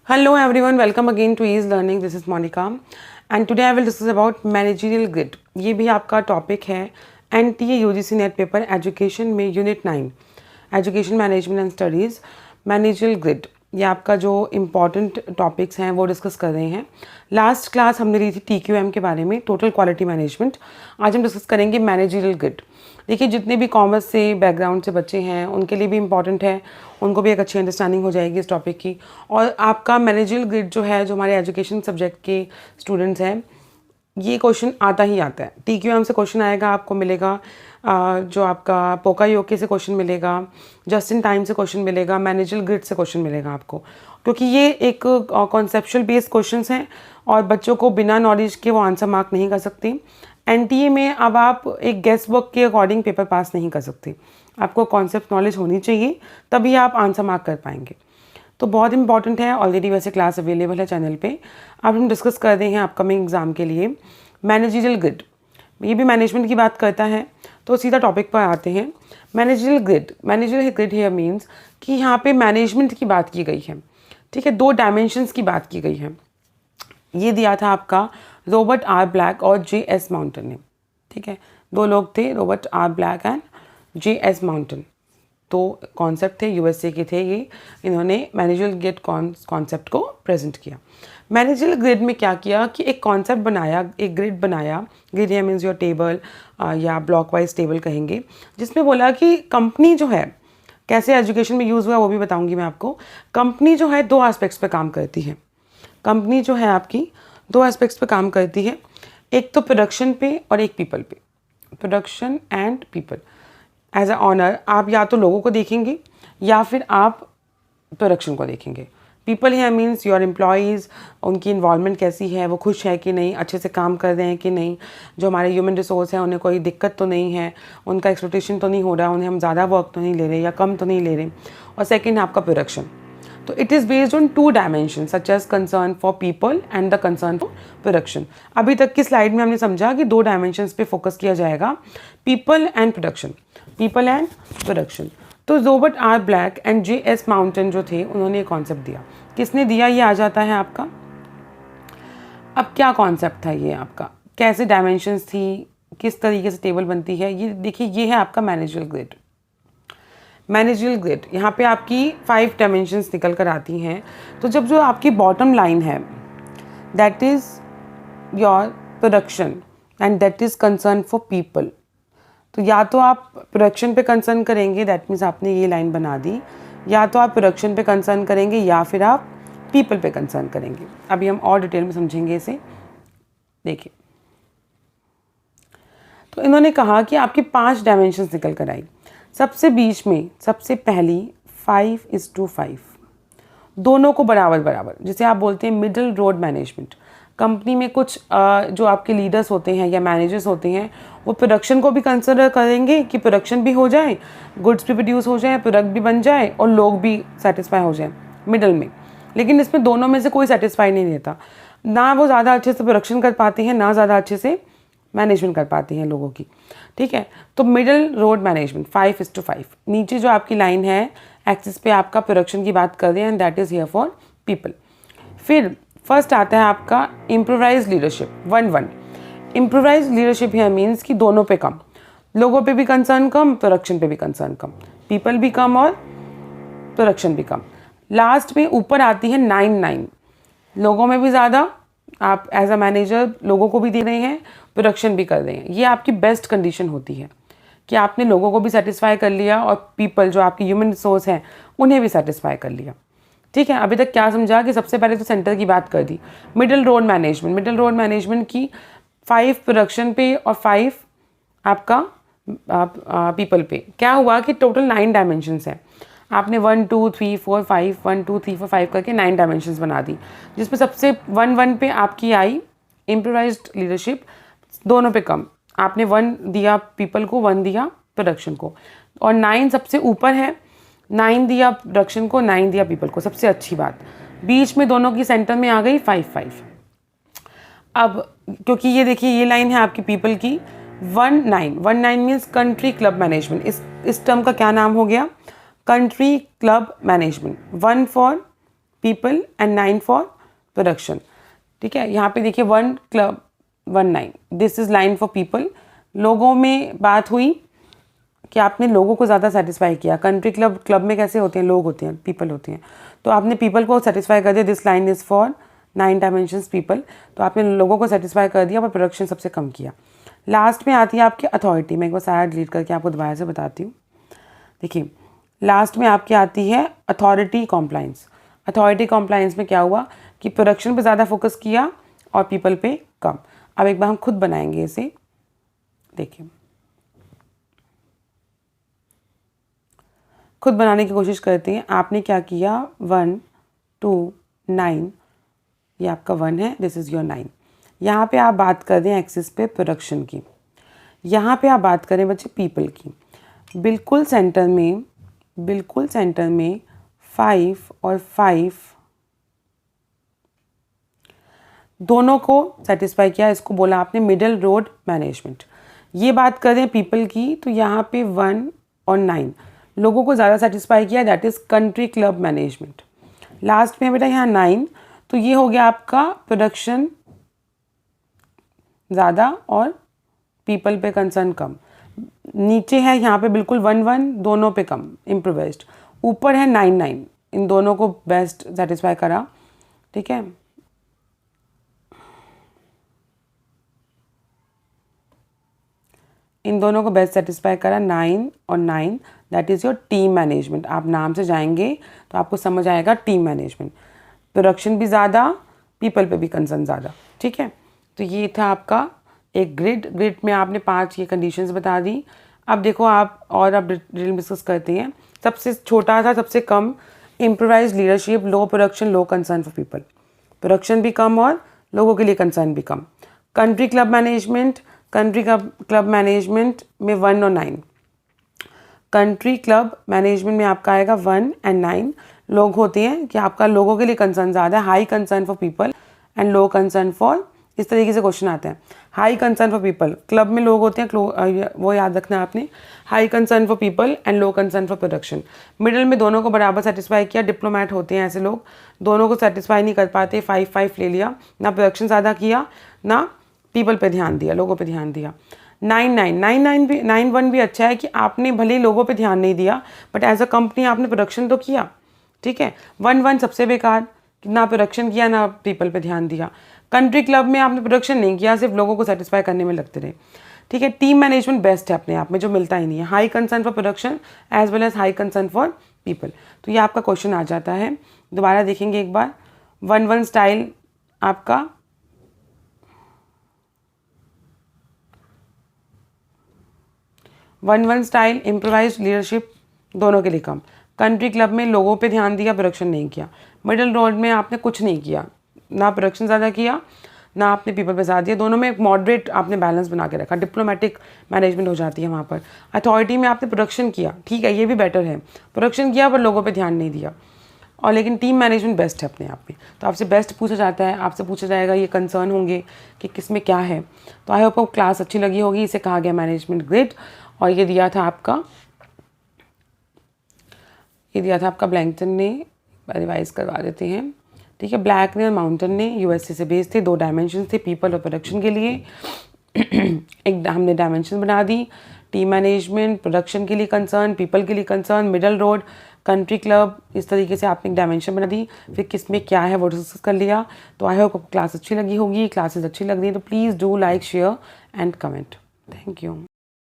Hello everyone, welcome again to Ease Learning. This is Monica and today I will discuss about managerial grid. ये भी आपका topic है NTA UGC net paper education में unit 9 education management and studies managerial grid. ये आपका जो important topics हैं वो डिस्कस कर रहे हैं। लास्ट क्लास हमने ली थी TQM के बारे में, टोटल क्वालिटी मैनेजमेंट। आज हम डिस्कस करेंगे मैनेजरियल ग्रिड। देखिए जितने भी कॉमर्स से बैकग्राउंड से बच्चे हैं उनके लिए भी इम्पॉर्टेंट है, उनको भी एक अच्छी अंडरस्टैंडिंग हो जाएगी इस टॉपिक की। और आपका मैनेजरियल ग्रिड जो है, जो हमारे एजुकेशन सब्जेक्ट के स्टूडेंट्स हैं, ये क्वेश्चन आता ही आता है। TQM से क्वेश्चन आएगा, आपको मिलेगा जो आपका पोका योके से क्वेश्चन मिलेगा, जस्ट इन टाइम से क्वेश्चन मिलेगा, मैनेजरियल ग्रिड से क्वेश्चन मिलेगा आपको, क्योंकि ये एक कॉन्सेप्चुअल बेस्ड क्वेश्चंस हैं और बच्चों को बिना नॉलेज के वो आंसर मार्क नहीं कर सकती। NTA में अब आप एक गेस वर्क के अकॉर्डिंग पेपर पास नहीं कर सकते, आपको कॉन्सेप्ट नॉलेज होनी चाहिए, तभी आप आंसर मार्क कर पाएंगे। तो बहुत इंपॉर्टेंट है। ऑलरेडी वैसे क्लास अवेलेबल है चैनल पे। अब हम डिस्कस कर रहे हैं अपकमिंग एग्जाम के लिए मैनेजरियल ग्रिड। ये भी मैनेजमेंट की बात करता है, तो सीधा टॉपिक पर आते हैं। Managerial grid, managerial grid here means कि यहाँ पे मैनेजमेंट की बात की गई है, ठीक है, दो डायमेंशंस की बात की गई है। ये दिया था आपका रॉबर्ट आर ब्लैक और JS माउंटन ने, ठीक है, दो लोग थे, Robert R black and JS Mountain. तो कॉन्सेप्ट थे, USA के थे ये। इन्होंने मैनेजरियल ग्रिड कॉन्सेप्ट को प्रेजेंट किया। मैनेजरियल ग्रिड में क्या किया कि एक कॉन्सेप्ट बनाया, एक ग्रिड बनाया। ग्रिड है मीन्स योर टेबल या ब्लॉक वाइज टेबल कहेंगे, जिसमें बोला कि कंपनी जो है, कैसे एजुकेशन में यूज़ हुआ वो भी बताऊंगी मैं आपको। कंपनी जो है दो एस्पेक्ट्स पे काम करती है। कंपनी जो है आपकी दो एस्पेक्ट्स पे काम करती है, एक तो प्रोडक्शन पे और एक पीपल पे। Production and people. As a owner आप या तो लोगों को देखेंगे या फिर आप प्रोडक्शन को देखेंगे। पीपल है मीन्स योर एम्प्लॉयज़, उनकी इन्वॉल्वमेंट कैसी है, वो खुश है कि नहीं, अच्छे से काम कर रहे हैं कि नहीं, जो हमारे ह्यूमन रिसोर्स हैं उन्हें कोई दिक्कत तो नहीं है, उनका एक्सप्लॉयटेशन तो नहीं हो रहा, उन्हें हम ज़्यादा वर्क तो नहीं ले रहे या कम तो नहीं ले रहे। और सेकेंड आपका प्रोडक्शन। तो it is based on two dimension such as concern for people and the concern for production. अभी तक की स्लाइड में हमने समझा कि दो डायमेंशंस पे फोकस किया जाएगा, people and production, people and production. तो Robert R black and JS Mouton जो थे, उन्होंने ये कॉन्सेप्ट दिया। किसने दिया ये आ जाता है आपका। अब क्या कॉन्सेप्ट था ये आपका, कैसे डायमेंशंस थी, किस तरीके से टेबल बनती है, ये देखिए, ये है आपका मैनेजरियल ग्रिड। मैनेजरियल ग्रिड, यहाँ पे आपकी 5 डायमेंशंस निकल कर आती हैं। तो जब जो आपकी बॉटम लाइन है, that is your production and that is concern for people. तो या तो आप प्रोडक्शन पे कंसर्न करेंगे, दैट मीन्स आपने ये लाइन बना दी, या तो आप प्रोडक्शन पे कंसर्न करेंगे या फिर आप पीपल पे कंसर्न करेंगे। अभी हम और डिटेल में समझेंगे इसे। देखिए, तो इन्होंने कहा कि आपकी 5 डायमेंशंस निकल कर आई। सबसे बीच में सबसे पहली 5:5, दोनों को बराबर बराबर, जिसे आप बोलते हैं मिडिल रोड मैनेजमेंट। कंपनी में कुछ जो आपके लीडर्स होते हैं या मैनेजर्स होते हैं, वो प्रोडक्शन को भी कंसिडर करेंगे कि प्रोडक्शन भी हो जाए, गुड्स भी प्रोड्यूस हो जाए, प्रोडक्ट भी बन जाए और लोग भी सेटिस्फाई हो जाए मिडल में। लेकिन इसमें दोनों में से कोई सेटिस्फाई नहीं रहता, ना वो ज़्यादा अच्छे से प्रोडक्शन कर पाते हैं, ना ज़्यादा अच्छे से मैनेजमेंट कर पाते हैं लोगों की, ठीक है। तो मिडिल रोड मैनेजमेंट 5:5। नीचे जो आपकी लाइन है एक्सिस पे आपका प्रोडक्शन की बात कर रहे हैं, and that is here for people. फिर फर्स्ट आता है आपका improvise leadership 1:1। Improvise leadership here means कि दोनों पे कम, लोगों पे भी कंसर्न कम, प्रोडक्शन पे भी कंसर्न कम, पीपल भी कम और प्रोडक्शन भी कम। लास्ट में ऊपर आती है 9:9, लोगों में भी ज़्यादा, आप एज अ मैनेजर लोगों को भी दे रहे हैं, प्रोडक्शन भी कर रहे हैं। ये आपकी बेस्ट कंडीशन होती है कि आपने लोगों को भी सेटिस्फाई कर लिया और पीपल जो आपकी ह्यूमन रिसोर्स हैं उन्हें भी सेटिस्फाई कर लिया, ठीक है। अभी तक क्या समझा कि सबसे पहले तो सेंटर की बात कर दी, middle road management. Middle road management की 5 प्रोडक्शन पे और 5 आपका पीपल पे। क्या हुआ कि टोटल 9 डायमेंशंस हैं। आपने 1 2 3 4 5 1 2 3 4 5 करके 9 डायमेंशंस बना दी, जिसमें सबसे 1:1 पे आपकी आई इम्प्रोवाइज्ड लीडरशिप, दोनों पे कम। आपने 1 दिया पीपल को, 1 दिया प्रोडक्शन को, और 9 सबसे ऊपर है, 9 दिया प्रोडक्शन को, 9 दिया पीपल को। सबसे अच्छी बात, बीच में दोनों की सेंटर में आ गई 5:5। अब क्योंकि ये देखिए, ये लाइन है आपकी पीपल की 1:9 मीन्स कंट्री क्लब मैनेजमेंट। इस टर्म का क्या नाम हो गया, country club management. 1 for people and 9 for production. ठीक है, यहाँ पे देखिए 1 club 1 9, this is line for people. लोगों में बात हुई कि आपने लोगों को ज़्यादा सेटिस्फाई किया। कंट्री क्लब में कैसे होते हैं, लोग होते हैं, पीपल होते हैं, तो आपने पीपल को सेटिस्फाई कर दिया। This line is for 9 dimensions people, तो आपने लोगों को सेटिस्फाई कर दिया पर प्रोडक्शन सबसे कम किया। लास्ट में आती है आपकी अथॉरिटी। मैं एक बार सारा डिलीट करके आपको दोबारा से बताती हूँ। देखिए लास्ट में आपकी आती है अथॉरिटी कॉम्प्लाइंस। अथॉरिटी कॉम्प्लाइंस में क्या हुआ कि प्रोडक्शन पे ज़्यादा फोकस किया और पीपल पे कम। अब एक बार हम खुद बनाएंगे इसे। देखिए खुद बनाने की कोशिश करते हैं। आपने क्या किया, 1 2 9, ये आपका 1 है, दिस इज़ योर 9। यहाँ पे आप बात कर रहे हैं एक्सिस पे प्रोडक्शन की, यहाँ पे आप बात करें बच्चे पीपल की। बिल्कुल सेंटर में 5 और 5 दोनों को सेटिस्फाई किया। इसको बोला आपने मिडल रोड मैनेजमेंट। ये बात करें पीपल की, तो यहाँ पे 1 और 9 लोगों को ज़्यादा सेटिस्फाई किया, that is country club management. Last में बेटा यहाँ 9, तो ये हो गया आपका प्रोडक्शन ज़्यादा और पीपल पे कंसर्न कम। नीचे है यहाँ पे बिल्कुल 1 1 दोनों पे कम, इम्प्रोवाइज्ड। ऊपर है 9 9, इन दोनों को बेस्ट सेटिस्फाई करा। ठीक है, इन दोनों को बेस्ट सेटिस्फाई करा 9 और 9, that is your team management. आप नाम से जाएंगे तो आपको समझ आएगा टीम मैनेजमेंट। प्रोडक्शन भी ज़्यादा, पीपल पे भी कंसर्न ज़्यादा। ठीक है, तो ये था आपका एक ग्रिड में आपने 5 ये कंडीशंस बता दी। अब देखो आप और अब डिटेल डिस्कस करते हैं। सबसे छोटा था, सबसे कम, improvise leadership, low production, low concern for people. Production भी कम और लोगों के लिए कंसर्न भी कम। कंट्री क्लब मैनेजमेंट में 1 और 9। कंट्री क्लब मैनेजमेंट में आपका आएगा 1 एंड 9। लोग होते हैं कि आपका लोगों के लिए कंसर्न ज़्यादा है, high concern for people and low concern for, इस तरीके से क्वेश्चन आता है। High concern for people, club में लोग होते हैं, वो याद रखना आपने। High concern for people and low concern for production. Middle में दोनों को बराबर सेटिस्फाई किया। डिप्लोमेट होते हैं ऐसे लोग, दोनों को सेटिस्फाई नहीं कर पाते, 5 5 ले लिया, ना प्रोडक्शन ज़्यादा किया ना पीपल पे ध्यान दिया, लोगों पे ध्यान दिया। 9 1 भी अच्छा है कि आपने भले ही लोगों पे ध्यान नहीं दिया बट एज अ कंपनी आपने प्रोडक्शन तो किया। ठीक है, 1 1 सबसे बेकार, ना प्रोडक्शन किया ना पीपल पे ध्यान दिया। कंट्री क्लब में आपने प्रोडक्शन नहीं किया, सिर्फ लोगों को सेटिस्फाई करने में लगते रहे। ठीक है, टीम मैनेजमेंट बेस्ट है अपने आप में, जो मिलता ही नहीं है। High concern for production as well as high concern for people. तो ये आपका क्वेश्चन आ जाता है। दोबारा देखेंगे एक बार। 1 1 स्टाइल आपका 1 1 स्टाइल, इम्प्रोवाइज्ड लीडरशिप, दोनों के लिए कम। कंट्री क्लब में लोगों पे ध्यान दिया, प्रोडक्शन नहीं किया। मिडिल रोड में आपने कुछ नहीं किया, ना प्रोडक्शन ज़्यादा किया ना आपने पीपल पे साथ दिया। दोनों में एक मॉडरेट आपने बैलेंस बना के रखा, डिप्लोमेटिक मैनेजमेंट हो जाती है वहाँ पर। अथॉरिटी में आपने प्रोडक्शन किया, ठीक है, ये भी बेटर है, प्रोडक्शन किया पर लोगों पे ध्यान नहीं दिया। और लेकिन टीम मैनेजमेंट बेस्ट है अपने आप में। तो आपसे बेस्ट पूछा जाता है, आपसे पूछा जाएगा, ये कंसर्न होंगे कि किस में क्या है। तो आई होप आपको क्लास अच्छी लगी होगी। इसे कहा गया मैनेजमेंट ग्रिड, और ये दिया था आपका ब्लैंकटन ने, रिवाइज करवा देते हैं। ठीक है, ब्लैक ने और माउंटेन ने यूएसए से भेज थे। 2 डायमेंशन थे पीपल और प्रोडक्शन के लिए। एक हमने डायमेंशन बना दी, टीम मैनेजमेंट, प्रोडक्शन के लिए कंसर्न, पीपल के लिए concern, middle road, country club, इस तरीके से आपने एक डायमेंशन बना दी। फिर किस में क्या है वो डिस्कस कर लिया। तो आई होप आपको क्लास अच्छी लगी होगी। क्लासेस अच्छी लग रही है तो please do like, share and comment. Thank you.